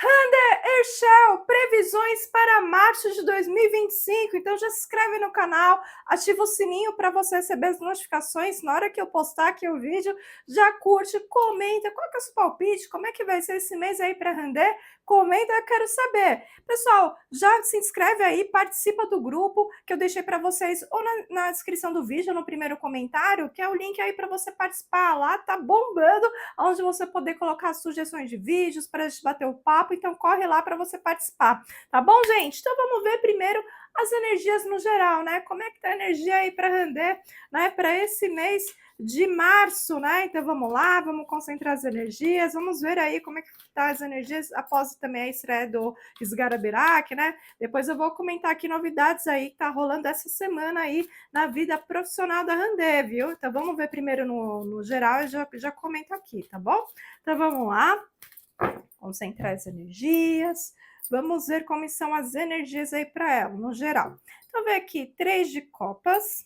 Herschel, previsões para março de 2025. Então já se inscreve no canal, ativa o sininho para você receber as notificações na hora que eu postar aqui o vídeo. Já curte, comenta, qual que é o seu palpite, como é que vai ser esse mês aí para render? Comenta, eu quero saber. Pessoal, já se inscreve aí, participa do grupo que eu deixei para vocês ou na descrição do vídeo, no primeiro comentário, que é o link aí para você participar. Lá tá bombando, onde você poder colocar sugestões de vídeos para a gente bater o papo, então corre lá para você participar, tá bom, gente? Então vamos ver primeiro as energias no geral, né? Como é que tá a energia aí para render, né, para esse mês de março, né? Então vamos lá, vamos concentrar as energias, vamos ver aí como é que tá as energias após também a estreia do Esgarabirac, né? Depois eu vou comentar aqui novidades aí que tá rolando essa semana aí na vida profissional da Randê, viu? Então vamos ver primeiro no geral e já comento aqui, tá bom? Então vamos lá, concentrar as energias, vamos ver como são as energias aí para ela, no geral. Então vem aqui 3 de copas,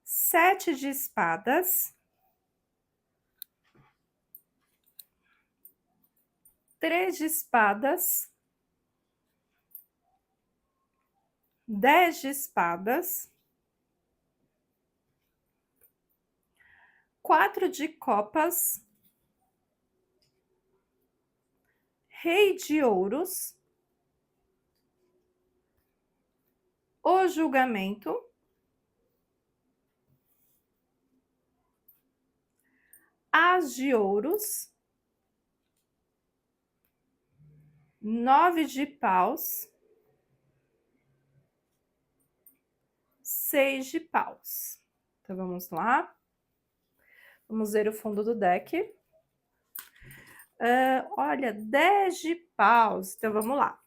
7 de espadas, 3 de espadas, 10 de espadas, 4 de copas, rei de ouros, o julgamento, as de ouros, 9 de paus, 6 de paus. Então vamos lá. Vamos ver o fundo do deck. Olha, 10 de paus. Então vamos lá.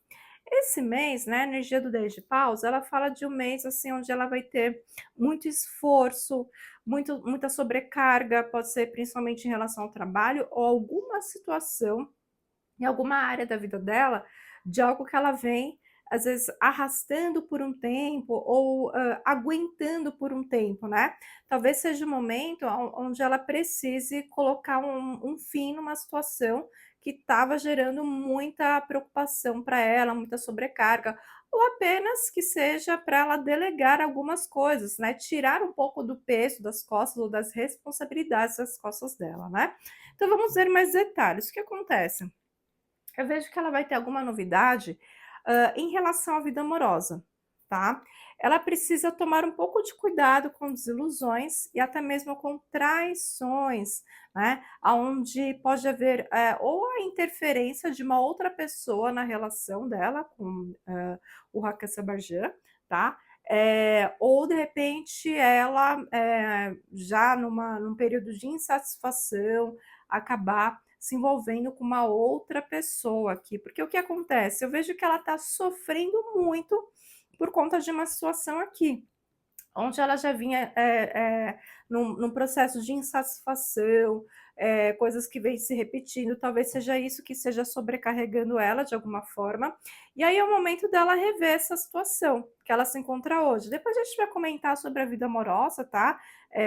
Esse mês, né, a energia do 10 de paus, ela fala de um mês assim onde ela vai ter muito esforço, muita sobrecarga, pode ser principalmente em relação ao trabalho ou alguma situação em alguma área da vida dela, de algo que ela vem, às vezes, arrastando por um tempo ou aguentando por um tempo, né? Talvez seja o momento onde ela precise colocar um fim numa situação que estava gerando muita preocupação para ela, muita sobrecarga, ou apenas que seja para ela delegar algumas coisas, né? Tirar um pouco do peso das costas ou das responsabilidades das costas dela, né? Então vamos ver mais detalhes. O que acontece? Eu vejo que ela vai ter alguma novidade em relação à vida amorosa, tá? Ela precisa tomar um pouco de cuidado com desilusões e até mesmo com traições, né? Onde pode haver ou a interferência de uma outra pessoa na relação dela com o Hakan Sabarjan, tá? Ou de repente ela já num período de insatisfação acabar se envolvendo com uma outra pessoa aqui, porque o que acontece? Eu vejo que ela está sofrendo muito por conta de uma situação aqui, onde ela já vinha num processo de insatisfação, coisas que vêm se repetindo, talvez seja isso que seja sobrecarregando ela de alguma forma, e aí é o momento dela rever essa situação que ela se encontra hoje. Depois a gente vai comentar sobre a vida amorosa, tá?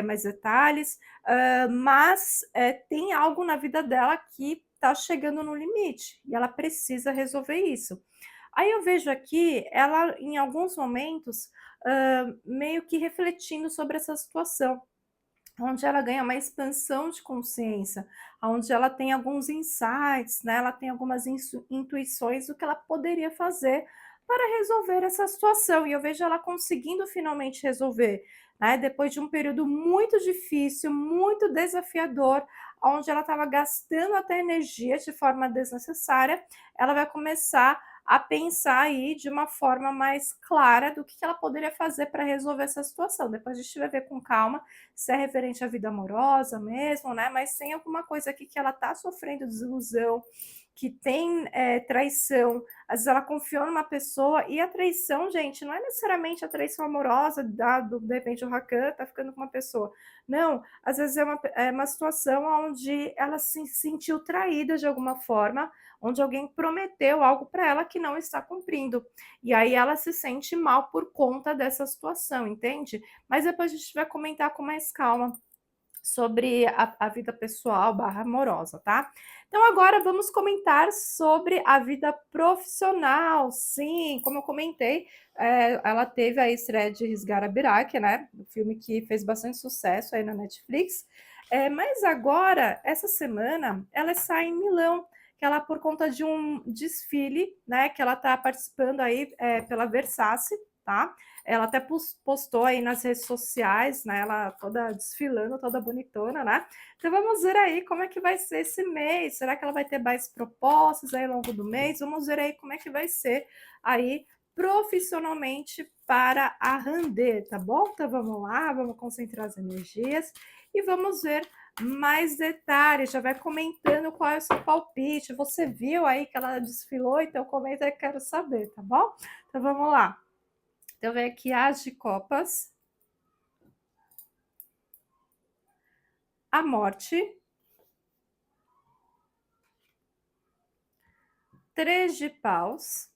Mais detalhes, mas tem algo na vida dela que está chegando no limite, e ela precisa resolver isso. Aí eu vejo aqui ela, em alguns momentos, meio que refletindo sobre essa situação, onde ela ganha uma expansão de consciência, onde ela tem alguns insights, né? Ela tem algumas intuições do que ela poderia fazer para resolver essa situação. E eu vejo ela conseguindo finalmente resolver, né? Depois de um período muito difícil, muito desafiador, onde ela estava gastando até energia de forma desnecessária, ela vai começar a pensar aí de uma forma mais clara do que ela poderia fazer para resolver essa situação. Depois a gente vai ver com calma se é referente à vida amorosa mesmo, né? Mas tem alguma coisa aqui que ela tá sofrendo desilusão, que tem traição. Às vezes ela confiou numa pessoa e a traição, gente, não é necessariamente a traição amorosa, de repente o Hakan tá ficando com uma pessoa. Não, às vezes é uma situação onde ela se sentiu traída de alguma forma, onde alguém prometeu algo para ela que não está cumprindo. E aí ela se sente mal por conta dessa situação, entende? Mas depois a gente vai comentar com mais calma sobre a vida pessoal barra amorosa, tá? Então agora vamos comentar sobre a vida profissional. Sim, como eu comentei, ela teve a estreia de Risgar a Biraque, né? O filme que fez bastante sucesso aí na Netflix. Mas agora, essa semana, ela sai em Milão, que ela por conta de um desfile, né? Que ela tá participando aí pela Versace, tá? Ela até postou aí nas redes sociais, né? Ela toda desfilando, toda bonitona, né? Então vamos ver aí como é que vai ser esse mês. Será que ela vai ter mais propostas aí ao longo do mês? Vamos ver aí como é que vai ser aí profissionalmente para a Randê, tá bom? Então vamos lá, vamos concentrar as energias e vamos ver mais detalhes. Já vai comentando qual é o seu palpite. Você viu aí que ela desfilou? Então comenta aí, quero saber, tá bom? Então vamos lá. Então vem aqui as de copas, a morte, 3 de paus,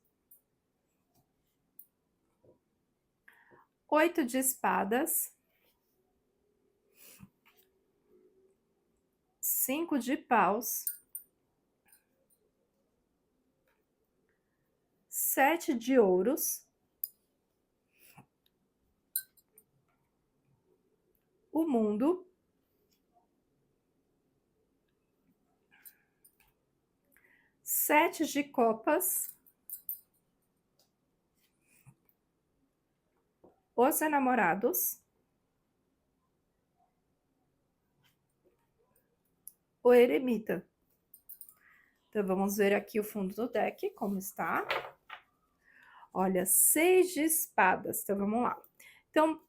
8 de espadas, 5 de paus, 7 de ouros, o mundo, 7 de copas, os enamorados, o eremita. Então vamos ver aqui o fundo do deck, como está. Olha, 6 de espadas. Então vamos lá. Então,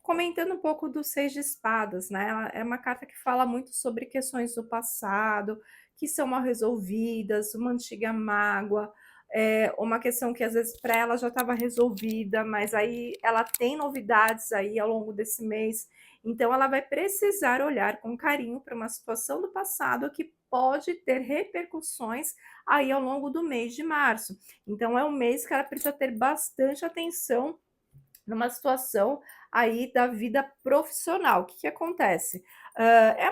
comentando um pouco do 6 de espadas, né? É uma carta que fala muito sobre questões do passado, que são mal resolvidas, uma antiga mágoa, uma questão que às vezes para ela já estava resolvida, mas aí ela tem novidades aí ao longo desse mês. Então ela vai precisar olhar com carinho para uma situação do passado que pode ter repercussões aí ao longo do mês de março. Então é um mês que ela precisa ter bastante atenção numa situação aí da vida profissional. O que, que acontece? É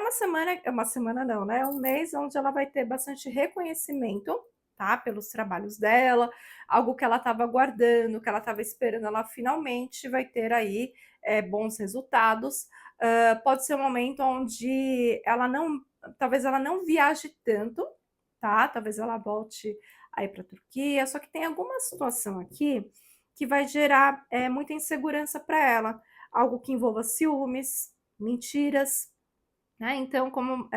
uma semana não, né? É um mês onde ela vai ter bastante reconhecimento, tá? Pelos trabalhos dela, algo que ela estava aguardando, que ela estava esperando, ela finalmente vai ter aí bons resultados. Pode ser um momento onde ela não, talvez ela não viaje tanto, tá? Talvez ela volte aí para a Turquia, só que tem alguma situação aqui que vai gerar muita insegurança para ela, algo que envolva ciúmes, mentiras, né? Então, como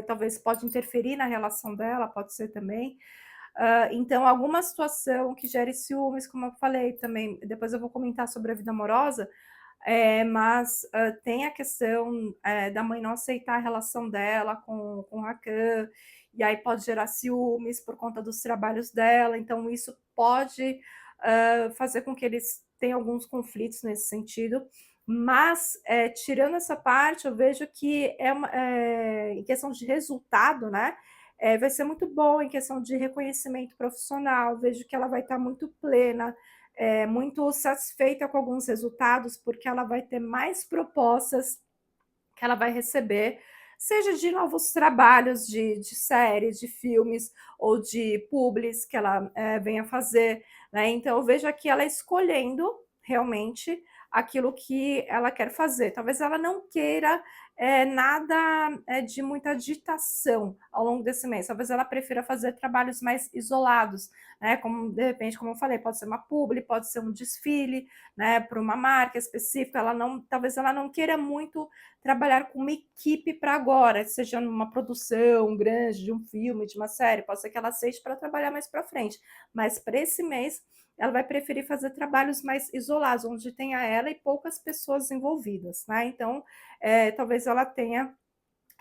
talvez pode interferir na relação dela, pode ser também. Então, alguma situação que gere ciúmes, como eu falei também, depois eu vou comentar sobre a vida amorosa, mas tem a questão da mãe não aceitar a relação dela com o Hakan, e aí pode gerar ciúmes por conta dos trabalhos dela, então isso pode fazer com que eles tenham alguns conflitos nesse sentido. Mas, tirando essa parte, eu vejo que em questão de resultado, né? Vai ser muito bom em questão de reconhecimento profissional. Vejo que ela vai estar muito plena, muito satisfeita com alguns resultados, porque ela vai ter mais propostas que ela vai receber, seja de novos trabalhos de séries, de filmes ou de publis que ela venha fazer, né? Então eu vejo aqui ela escolhendo realmente aquilo que ela quer fazer. Talvez ela não queira nada de muita agitação ao longo desse mês. Talvez ela prefira fazer trabalhos mais isolados, né? Como de repente, como eu falei, pode ser uma publi, pode ser um desfile, né? Para uma marca específica. Ela não, talvez ela não queira muito trabalhar com uma equipe para agora, seja numa produção grande de um filme, de uma série, pode ser que ela aceite para trabalhar mais para frente, mas para esse mês ela vai preferir fazer trabalhos mais isolados, onde tenha ela e poucas pessoas envolvidas, né? Então, talvez ela tenha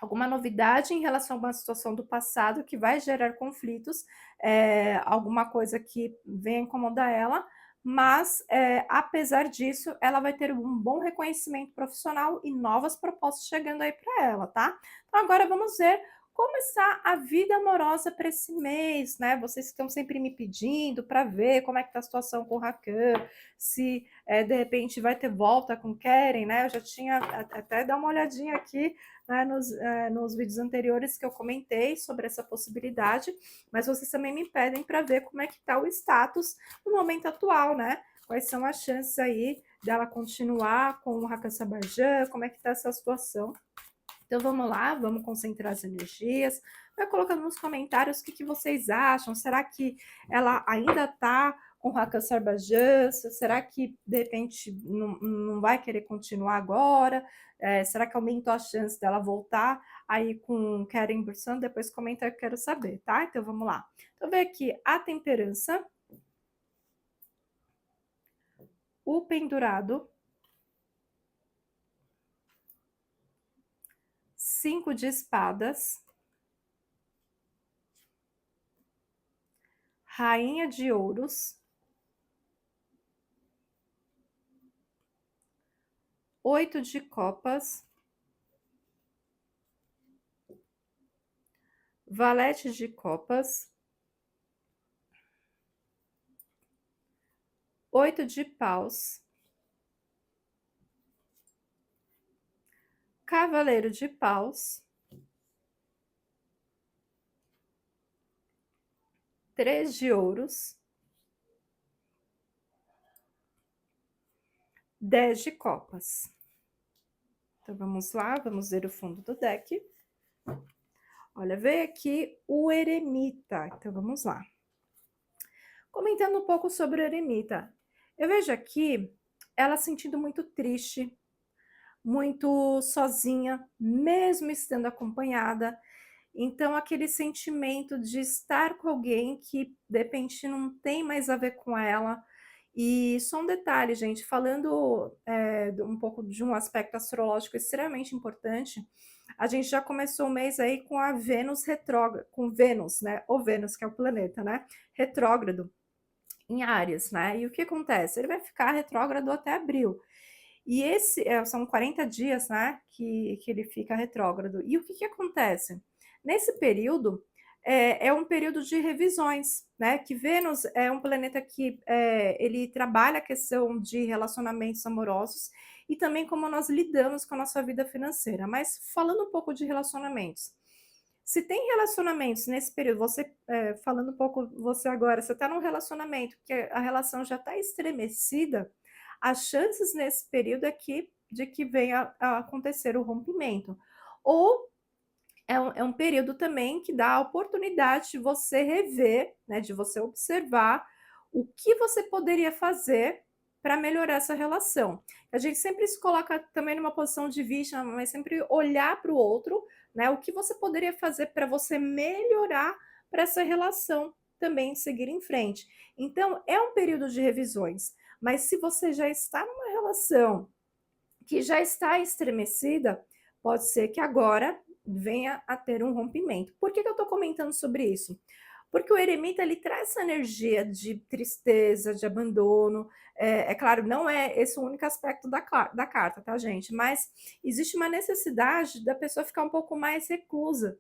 alguma novidade em relação a uma situação do passado que vai gerar conflitos, alguma coisa que venha incomodar ela, mas apesar disso, ela vai ter um bom reconhecimento profissional e novas propostas chegando aí para ela, tá? Então agora vamos ver como está a vida amorosa para esse mês, né? Vocês estão sempre me pedindo para ver como é que tá a situação com o Rakan, se de repente vai ter volta com Keren, né? Eu já tinha até dar uma olhadinha aqui, né, nos vídeos anteriores que eu comentei sobre essa possibilidade, mas vocês também me pedem para ver como é que está o status no momento atual, né? Quais são as chances aí dela continuar com o Rakan Sabajan, como é que está essa situação. Então vamos lá, vamos concentrar as energias. Vai colocando nos comentários o que vocês acham. Será que ela ainda está com o Rakan Sarbajan? Será que de repente não vai querer continuar agora? Será que aumentou a chance dela voltar aí com Keren Bursan? Depois comenta, eu quero saber, tá? Então vamos lá. Então vem aqui a temperança, o pendurado, 5 de espadas, rainha de ouros, 8 de copas, valete de copas, 8 de paus, cavaleiro de paus, 3 de ouros, 10 de copas. Então vamos lá, vamos ver o fundo do deck. Olha, veio aqui o eremita. Então vamos lá. Comentando um pouco sobre o eremita. Eu vejo aqui ela sentindo muito triste, muito sozinha, mesmo estando acompanhada. Então, aquele sentimento de estar com alguém que de repente não tem mais a ver com ela. E só um detalhe, gente, falando um pouco de um aspecto astrológico extremamente importante, a gente já começou o mês aí com a Vênus retrógrado, com Vênus, né? O Vênus, que é o planeta, né? Retrógrado em Áries, né? E o que acontece? Ele vai ficar retrógrado até abril. E são 40 dias, né, que ele fica retrógrado. E o que acontece? Nesse período, é um período de revisões, né? Que Vênus é um planeta que ele trabalha a questão de relacionamentos amorosos e também como nós lidamos com a nossa vida financeira. Mas falando um pouco de relacionamentos, se tem relacionamentos nesse período, você falando um pouco, você agora, você está num relacionamento que a relação já está estremecida, as chances nesse período de que venha a acontecer o rompimento. Ou é um período também que dá a oportunidade de você rever, né, de você observar o que você poderia fazer para melhorar essa relação. A gente sempre se coloca também numa posição de vítima, mas sempre olhar para o outro, né? O que você poderia fazer para você melhorar para essa relação também seguir em frente. Então, é um período de revisões, mas se você já está numa relação que já está estremecida, pode ser que agora venha a ter um rompimento. Por que eu estou comentando sobre isso? Porque o eremita ele traz essa energia de tristeza, de abandono. É claro, não é esse o único aspecto da carta, tá, gente? Mas existe uma necessidade da pessoa ficar um pouco mais reclusa,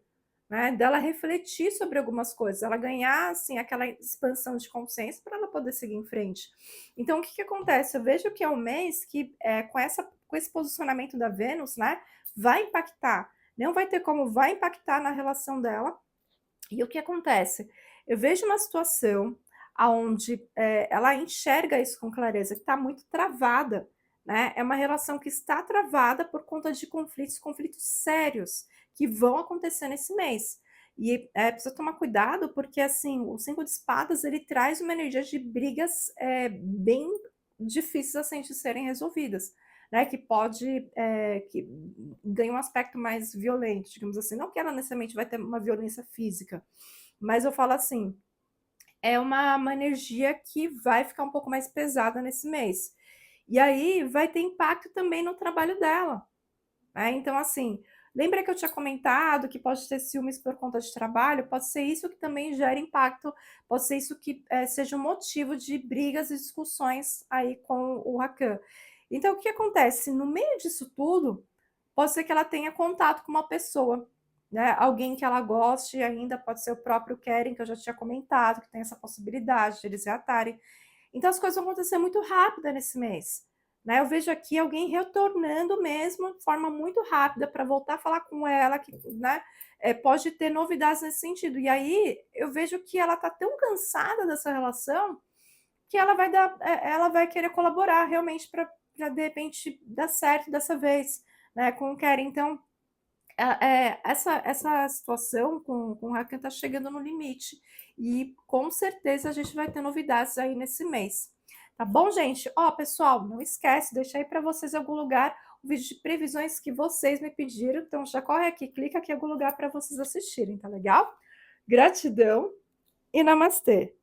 né? Dela refletir sobre algumas coisas, ela ganhar assim aquela expansão de consciência para ela poder seguir em frente. Então, o que acontece? Eu vejo que é um mês que com esse posicionamento da Vênus, né, vai impactar. Não vai ter como, vai impactar na relação dela. E o que acontece? Eu vejo uma situação onde ela enxerga isso com clareza, que está muito travada, né? É uma relação que está travada por conta de conflitos sérios que vão acontecer nesse mês. E precisa tomar cuidado, porque assim, o 5 de espadas ele traz uma energia de brigas bem difíceis assim, de serem resolvidas. Né, que ganha um aspecto mais violento, digamos assim. Não que ela necessariamente vai ter uma violência física, mas eu falo assim, é uma energia que vai ficar um pouco mais pesada nesse mês. E aí vai ter impacto também no trabalho dela. Né? Então, assim, lembra que eu tinha comentado que pode ter ciúmes por conta de trabalho? Pode ser isso que também gera impacto, pode ser isso que seja um motivo de brigas e discussões aí com o Rakan. Então, o que acontece? No meio disso tudo, pode ser que ela tenha contato com uma pessoa, né, alguém que ela goste ainda, pode ser o próprio Keren, que eu já tinha comentado, que tem essa possibilidade de eles reatarem. Então as coisas vão acontecer muito rápida nesse mês, né, eu vejo aqui alguém retornando mesmo de forma muito rápida para voltar a falar com ela, que, né, pode ter novidades nesse sentido. E aí eu vejo que ela tá tão cansada dessa relação, que ela vai querer colaborar realmente para de repente dar certo dessa vez, né, com o Keren. Então essa situação com o Rakan está chegando no limite e com certeza a gente vai ter novidades aí nesse mês. Tá bom, gente? Ó, pessoal, não esquece, deixa aí para vocês em algum lugar o vídeo de previsões que vocês me pediram. Então já corre aqui, clica aqui em algum lugar para vocês assistirem, tá legal? Gratidão e namastê!